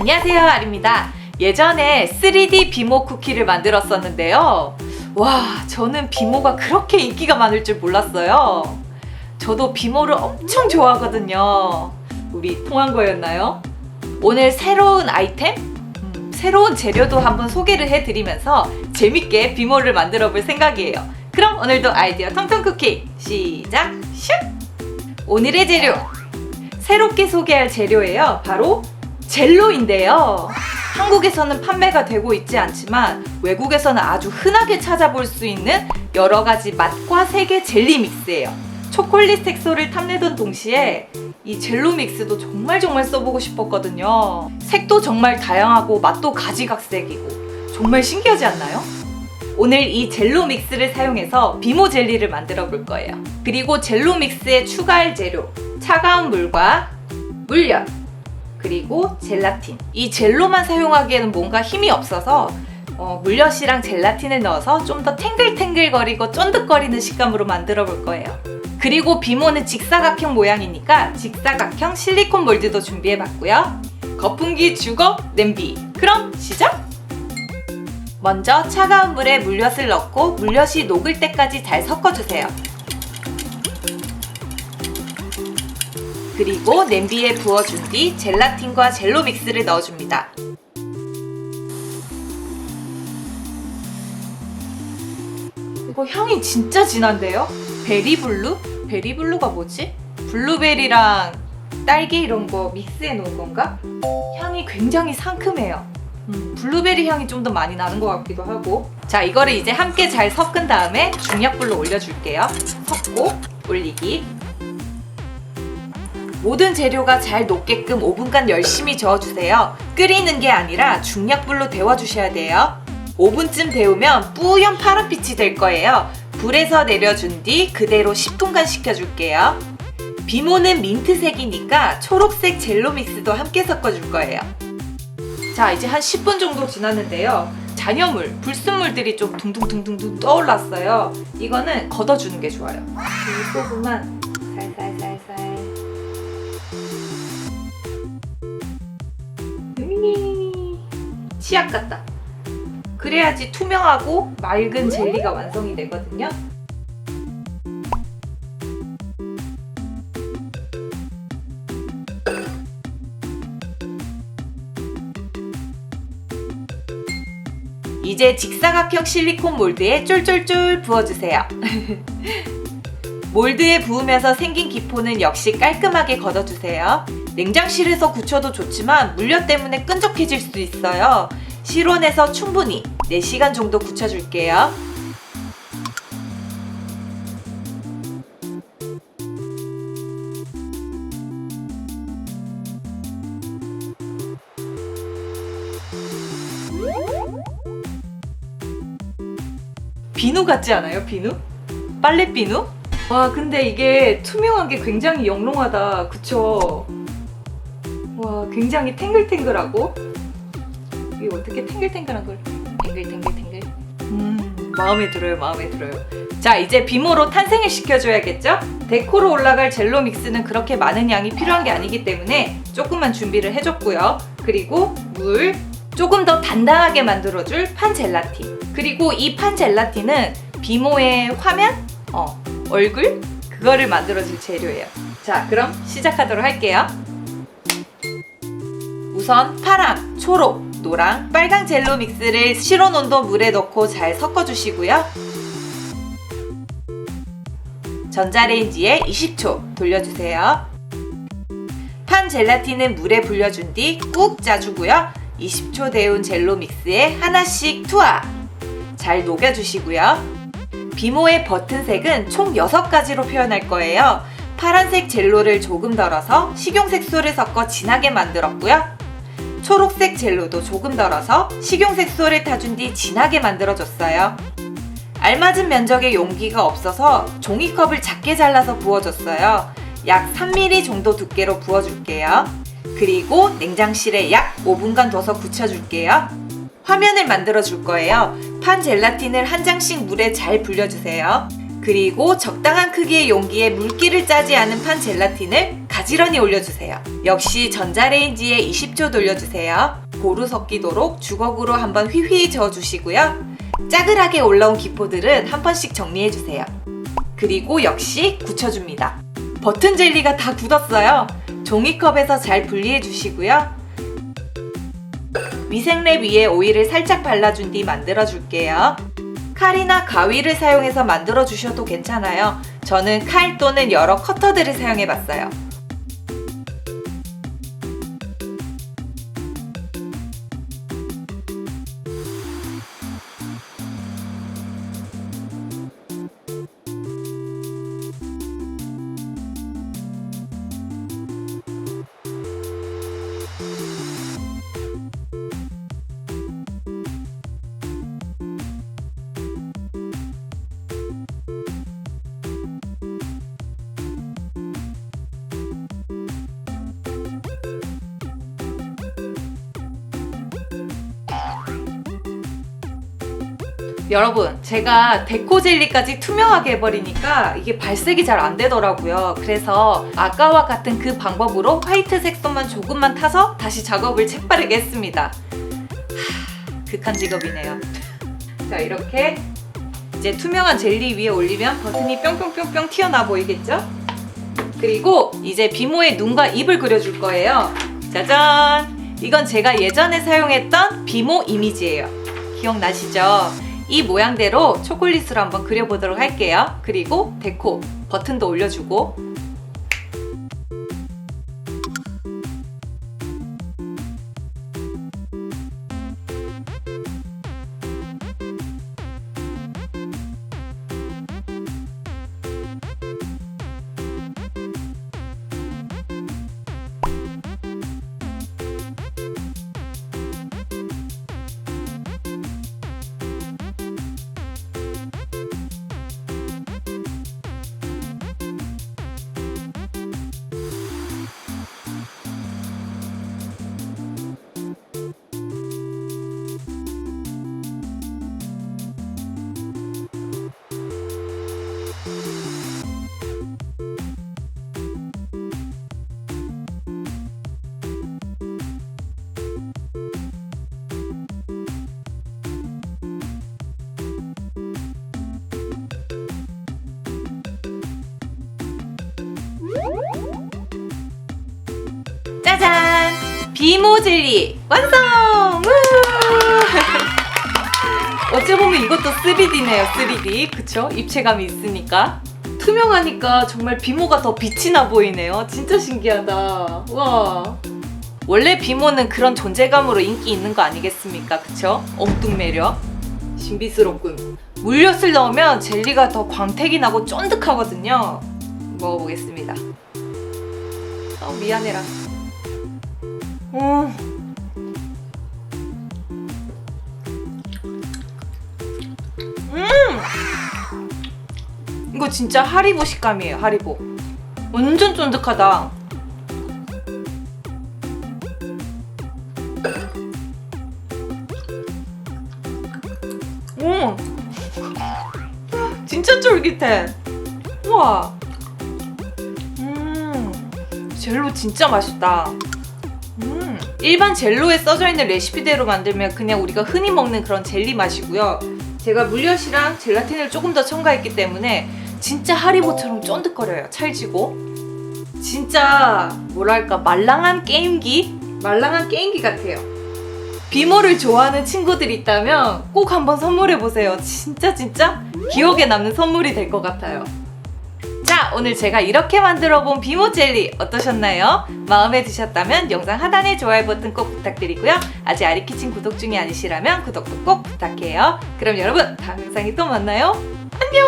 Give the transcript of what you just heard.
안녕하세요, 아리입니다. 예전에 3D 비모 쿠키를 만들었었는데요. 와, 저는 비모가 그렇게 인기가 많을 줄 몰랐어요. 저도 비모를 엄청 좋아하거든요. 우리 통한 거였나요? 오늘 새로운 아이템? 새로운 재료도 한번 소개를 해드리면서 재밌게 비모를 만들어 볼 생각이에요. 그럼 오늘도 아이디어 텅텅 쿠키 시작! 슉! 오늘의 재료! 새롭게 소개할 재료예요. 바로 젤로인데요. 한국에서는 판매가 되고 있지 않지만 외국에서는 아주 흔하게 찾아볼 수 있는 여러 가지 맛과 색의 젤리 믹스예요. 초콜릿 색소를 탐내던 동시에 이 젤로 믹스도 정말 써보고 싶었거든요. 색도 정말 다양하고 맛도 가지각색이고 정말 신기하지 않나요? 오늘 이 젤로 믹스를 사용해서 비모 젤리를 만들어 볼 거예요. 그리고 젤로 믹스에 추가할 재료, 차가운 물과 물엿, 그리고 젤라틴. 이 젤로만 사용하기에는 뭔가 힘이 없어서 물엿이랑 젤라틴을 넣어서 좀 더 탱글탱글거리고 쫀득거리는 식감으로 만들어 볼 거예요. 그리고 비모는 직사각형 모양이니까 직사각형 실리콘 몰드도 준비해 봤고요. 거품기 주거 냄비. 그럼 시작! 먼저 차가운 물에 물엿을 넣고 물엿이 녹을 때까지 잘 섞어주세요. 그리고 냄비에 부어준 뒤 젤라틴과 젤로 믹스를 넣어줍니다. 이거 향이 진짜 진한데요? 베리블루? 베리블루가 뭐지? 블루베리랑 딸기 이런 거 믹스해 놓은 건가? 향이 굉장히 상큼해요. 블루베리 향이 좀 더 많이 나는 것 같기도 하고. 자, 이거를 이제 함께 잘 섞은 다음에 중약불로 올려줄게요. 섞고 올리기. 모든 재료가 잘 녹게끔 5분간 열심히 저어주세요. 끓이는 게 아니라 중약불로 데워주셔야 돼요. 5분쯤 데우면 뿌연 파란빛이 될 거예요. 불에서 내려준 뒤 그대로 10분간 식혀줄게요. 비모는 민트색이니까 초록색 젤로 믹스도 함께 섞어줄 거예요. 자, 이제 한 10분 정도 지났는데요. 잔여물, 불순물들이 좀 둥둥둥둥 떠올랐어요. 이거는 걷어주는 게 좋아요. 이 부분만 살살살살. 치약 같다. 그래야지 투명하고 맑은 젤리가 완성이 되거든요. 이제 직사각형 실리콘 몰드에 쫄쫄쫄 부어주세요. 몰드에 부으면서 생긴 기포는 역시 깔끔하게 걷어주세요. 냉장실에서 굳혀도 좋지만 물엿 때문에 끈적해질 수 있어요. 실온에서 충분히 4시간 정도 굳혀줄게요. 비누 같지 않아요? 비누? 빨래 비누? 와, 근데 이게 투명한 게 굉장히 영롱하다. 그쵸? 와, 굉장히 탱글탱글하고. 이게 어떻게 탱글탱글한 걸 탱글탱글. 마음에 들어요. 마음에 들어요. 자, 이제 비모로 탄생을 시켜줘야겠죠? 데코로 올라갈 젤로 믹스는 그렇게 많은 양이 필요한 게 아니기 때문에 조금만 준비를 해줬고요. 그리고 물, 조금 더 단단하게 만들어줄 판 젤라틴. 그리고 이 판 젤라틴은 비모의 화면? 얼굴? 그거를 만들어줄 재료예요. 자, 그럼 시작하도록 할게요. 우선 파랑, 초록, 노랑, 빨강 젤로 믹스를 실온 온도 물에 넣고 잘 섞어주시고요. 전자레인지에 20초 돌려주세요. 판 젤라틴은 물에 불려준 뒤 꾹 짜주고요. 20초 데운 젤로 믹스에 하나씩 투하! 잘 녹여주시고요. 비모의 버튼색은 총 6가지로 표현할 거예요. 파란색 젤로를 조금 덜어서 식용색소를 섞어 진하게 만들었고요. 초록색 젤로도 조금 덜어서 식용색소를 타준 뒤 진하게 만들어줬어요. 알맞은 면적의 용기가 없어서 종이컵을 작게 잘라서 부어줬어요. 약 3mm 정도 두께로 부어줄게요. 그리고 냉장실에 약 5분간 둬서 굳혀줄게요. 화면을 만들어줄 거예요. 판 젤라틴을 한 장씩 물에 잘 불려주세요. 그리고 적당한 크기의 용기에 물기를 짜지 않은 판 젤라틴을 가지런히 올려주세요. 역시 전자레인지에 20초 돌려주세요. 고루 섞이도록 주걱으로 한번 휘휘 저어주시고요. 짜글하게 올라온 기포들은 한 번씩 정리해주세요. 그리고 역시 굳혀줍니다. 버튼 젤리가 다 굳었어요. 종이컵에서 잘 분리해주시고요. 위생랩 위에 오일을 살짝 발라준 뒤 만들어줄게요. 칼이나 가위를 사용해서 만들어주셔도 괜찮아요. 저는 칼 또는 여러 커터들을 사용해봤어요. 여러분, 제가 데코 젤리까지 투명하게 해버리니까 이게 발색이 잘 안 되더라고요. 그래서 아까와 같은 그 방법으로 화이트 색소만 조금만 타서 다시 작업을 재빠르게 했습니다. 극한 직업이네요. 자, 이렇게 이제 투명한 젤리 위에 올리면 버튼이 뿅뿅뿅뿅 튀어나와 보이겠죠? 그리고 이제 비모의 눈과 입을 그려줄 거예요. 짜잔! 이건 제가 예전에 사용했던 비모 이미지예요. 기억나시죠? 이 모양대로 초콜릿으로 한번 그려보도록 할게요. 그리고 데코 버튼도 올려주고, 짜잔! 비모 젤리 완성! 어찌 보면 이것도 3D네요. 3D. 그쵸? 입체감이 있으니까. 투명하니까 정말 비모가 더 빛이 나 보이네요. 진짜 신기하다. 와. 원래 비모는 그런 존재감으로 인기 있는 거 아니겠습니까? 그쵸? 엉뚱 매력. 신비스럽군. 물엿을 넣으면 젤리가 더 광택이 나고 쫀득하거든요. 먹어보겠습니다. 미안해라. 이거 진짜 하리보 식감이에요. 하리보. 완전 쫀득하다. 진짜 쫄깃해. 우와. 젤로 진짜 맛있다. 일반 젤로에 써져 있는 레시피대로 만들면 그냥 우리가 흔히 먹는 그런 젤리 맛이고요. 제가 물엿이랑 젤라틴을 조금 더 첨가했기 때문에 진짜 하리보처럼 쫀득거려요. 찰지고. 진짜 뭐랄까 말랑한 게임기? 말랑한 게임기 같아요. 비모를 좋아하는 친구들 있다면 꼭 한번 선물해보세요. 진짜 기억에 남는 선물이 될 것 같아요. 자, 오늘 제가 이렇게 만들어본 비모 젤리 어떠셨나요? 마음에 드셨다면 영상 하단에 좋아요 버튼 꼭 부탁드리고요. 아직 아리키친 구독 중이 아니시라면 구독도 꼭 부탁해요. 그럼 여러분 다음 영상에 또 만나요. 안녕!